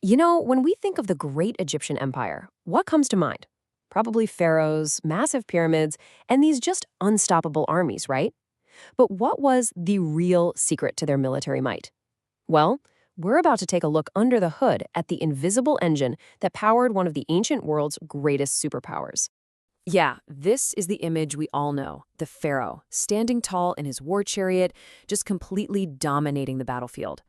When we think of the great Egyptian empire, what comes to mind? Probably pharaohs, massive pyramids, and these just unstoppable armies, right? But what was the real secret to their military might? Well, we're about to take a look under the hood at the invisible engine that powered one of the ancient world's greatest superpowers. Yeah, this is the image we all know, the pharaoh, standing tall in his war chariot, just completely dominating the battlefield.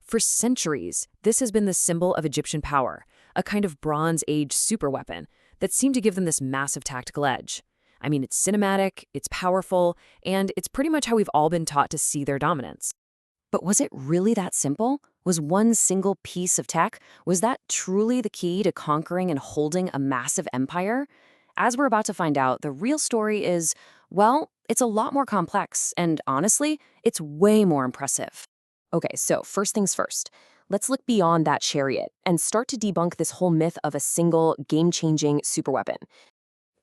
For centuries, this has been the symbol of Egyptian power, a kind of Bronze Age superweapon that seemed to give them this massive tactical edge. I mean, it's cinematic, it's powerful, and it's pretty much how we've all been taught to see their dominance. But was it really that simple? Was one single piece of tech, was that truly the key to conquering and holding a massive empire? As we're about to find out, the real story is, well, it's a lot more complex, and honestly, it's way more impressive. Okay, so first things first. Let's look beyond that chariot and start to debunk this whole myth of a single game-changing superweapon.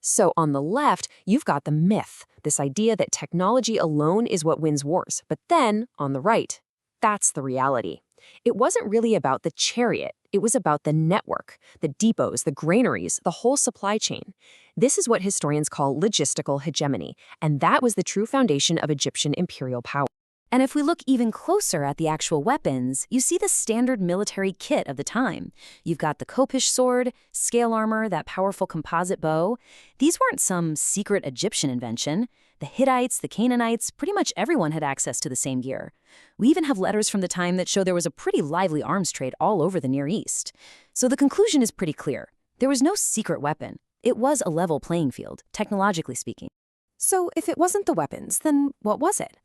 So on the left, you've got the myth, this idea that technology alone is what wins wars. But then, on the right, that's the reality. It wasn't really about the chariot. It was about the network, the depots, the granaries, the whole supply chain. This is what historians call logistical hegemony, and that was the true foundation of Egyptian imperial power. And if we look even closer at the actual weapons, you see the standard military kit of the time. You've got the Kopish sword, scale armor, that powerful composite bow. These weren't some secret Egyptian invention. The Hittites, the Canaanites, pretty much everyone had access to the same gear. We even have letters from the time that show there was a pretty lively arms trade all over the Near East. So the conclusion is pretty clear. There was no secret weapon. It was a level playing field, technologically speaking. So if it wasn't the weapons, then what was it?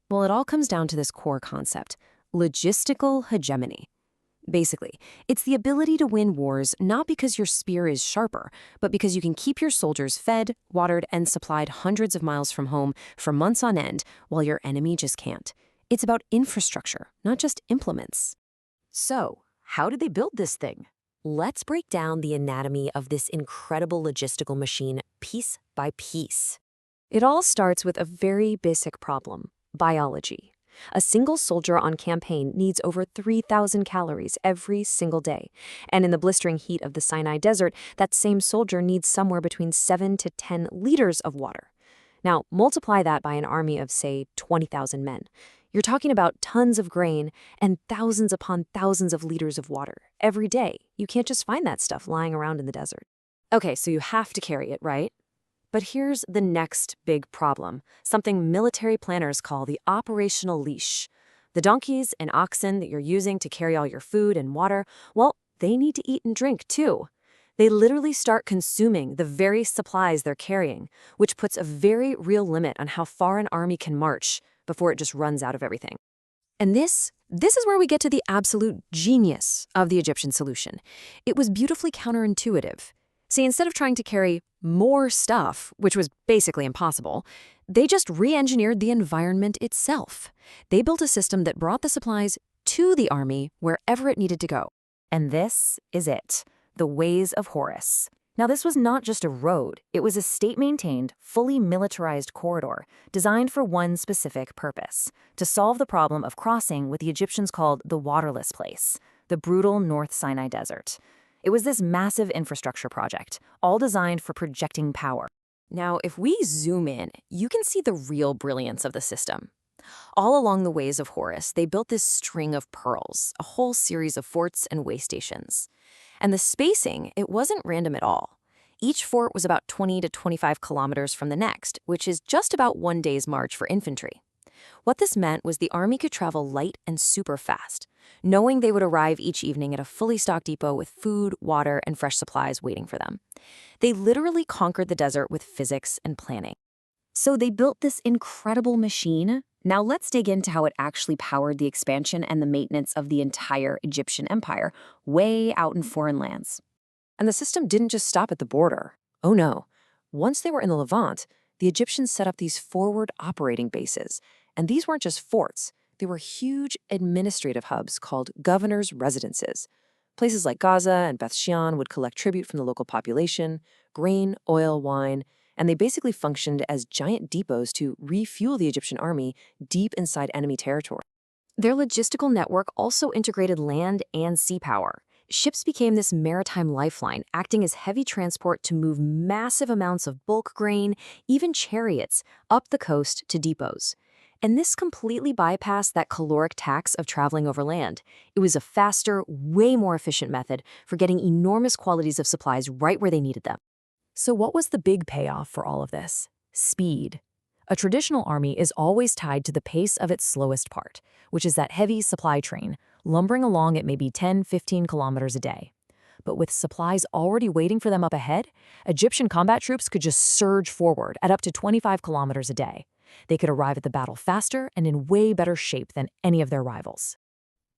Well, it all comes down to this core concept, logistical hegemony. Basically, it's the ability to win wars not because your spear is sharper, but because you can keep your soldiers fed, watered, and supplied hundreds of miles from home for months on end while your enemy just can't. It's about infrastructure, not just implements. So, how did they build this thing? Let's break down the anatomy of this incredible logistical machine piece by piece. It all starts with a very basic problem. Biology. A single soldier on campaign needs over 3,000 calories every single day. And in the blistering heat of the Sinai Desert, that same soldier needs somewhere between 7 to 10 liters of water. Now, multiply that by an army of, say, 20,000 men. You're talking about tons of grain and thousands upon thousands of liters of water every day. You can't just find that stuff lying around in the desert. Okay, so you have to carry it, right? But here's the next big problem, something military planners call the operational leash. The donkeys and oxen that you're using to carry all your food and water, well, they need to eat and drink too. They literally start consuming the very supplies they're carrying, which puts a very real limit on how far an army can march before it just runs out of everything. And this is where we get to the absolute genius of the Egyptian solution. It was beautifully counterintuitive. See, instead of trying to carry more stuff, which was basically impossible, they just re-engineered the environment itself. They built a system that brought the supplies to the army wherever it needed to go. And this is it, the Ways of Horus. Now, this was not just a road. It was a state-maintained, fully militarized corridor designed for one specific purpose, to solve the problem of crossing what the Egyptians called the waterless place, the brutal North Sinai Desert. It was this massive infrastructure project, all designed for projecting power. Now, if we zoom in, you can see the real brilliance of the system. All along the Ways of Horus, they built this string of pearls, a whole series of forts and waystations. And the spacing, it wasn't random at all. Each fort was about 20 to 25 kilometers from the next, which is just about one day's march for infantry. What this meant was the army could travel light and super fast, knowing they would arrive each evening at a fully stocked depot with food, water, and fresh supplies waiting for them. They literally conquered the desert with physics and planning. So they built this incredible machine. Now let's dig into how it actually powered the expansion and the maintenance of the entire Egyptian empire, way out in foreign lands. And the system didn't just stop at the border. Oh no. Once they were in the Levant, the Egyptians set up these forward operating bases. And these weren't just forts. They were huge administrative hubs called governors' residences. Places like Gaza and Beth Shean would collect tribute from the local population, grain, oil, wine, and they basically functioned as giant depots to refuel the Egyptian army deep inside enemy territory. Their logistical network also integrated land and sea power. Ships became this maritime lifeline, acting as heavy transport to move massive amounts of bulk grain, even chariots, up the coast to depots. And this completely bypassed that caloric tax of traveling over land. It was a faster, way more efficient method for getting enormous quantities of supplies right where they needed them. So what was the big payoff for all of this? Speed. A traditional army is always tied to the pace of its slowest part, which is that heavy supply train, lumbering along at maybe 10, 15 kilometers a day. But with supplies already waiting for them up ahead, Egyptian combat troops could just surge forward at up to 25 kilometers a day. They could arrive at the battle faster and in way better shape than any of their rivals.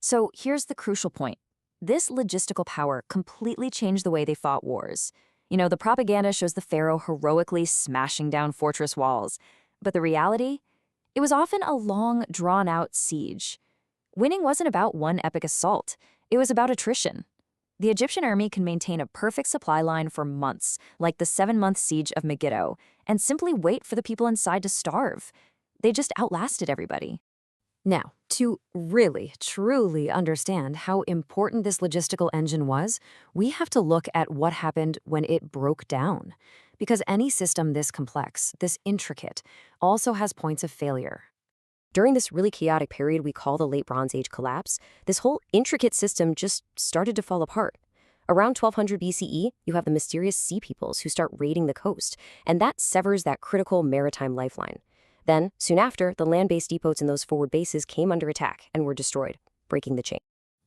So here's the crucial point. This logistical power completely changed the way they fought wars. The propaganda shows the pharaoh heroically smashing down fortress walls. But the reality? It was often a long, drawn-out siege. Winning wasn't about one epic assault. It was about attrition. The Egyptian army can maintain a perfect supply line for months, like the 7-month siege of Megiddo, and simply wait for the people inside to starve. They just outlasted everybody. Now, to really, truly understand how important this logistical engine was, we have to look at what happened when it broke down. Because any system this complex, this intricate, also has points of failure. During this really chaotic period we call the Late Bronze Age collapse, this whole intricate system just started to fall apart. Around 1200 BCE, you have the mysterious sea peoples who start raiding the coast, and that severs that critical maritime lifeline. Then, soon after, the land-based depots in those forward bases came under attack and were destroyed, breaking the chain.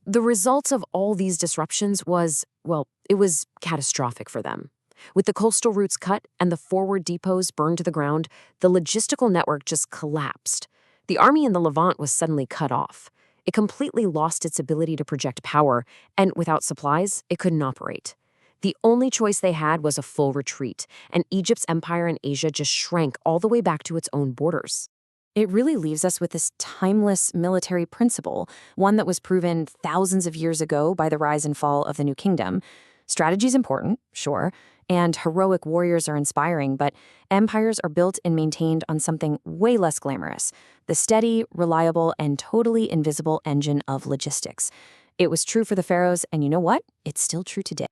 The results of all these disruptions was, well, it was catastrophic for them. With the coastal routes cut and the forward depots burned to the ground, the logistical network just collapsed. The army in the Levant was suddenly cut off. It completely lost its ability to project power, and without supplies, it couldn't operate. The only choice they had was a full retreat, and Egypt's empire in Asia just shrank all the way back to its own borders. It really leaves us with this timeless military principle, one that was proven thousands of years ago by the rise and fall of the New Kingdom. Strategy's important, sure, and heroic warriors are inspiring, but empires are built and maintained on something way less glamorous: the steady, reliable, and totally invisible engine of logistics. It was true for the pharaohs, and you know what? It's still true today.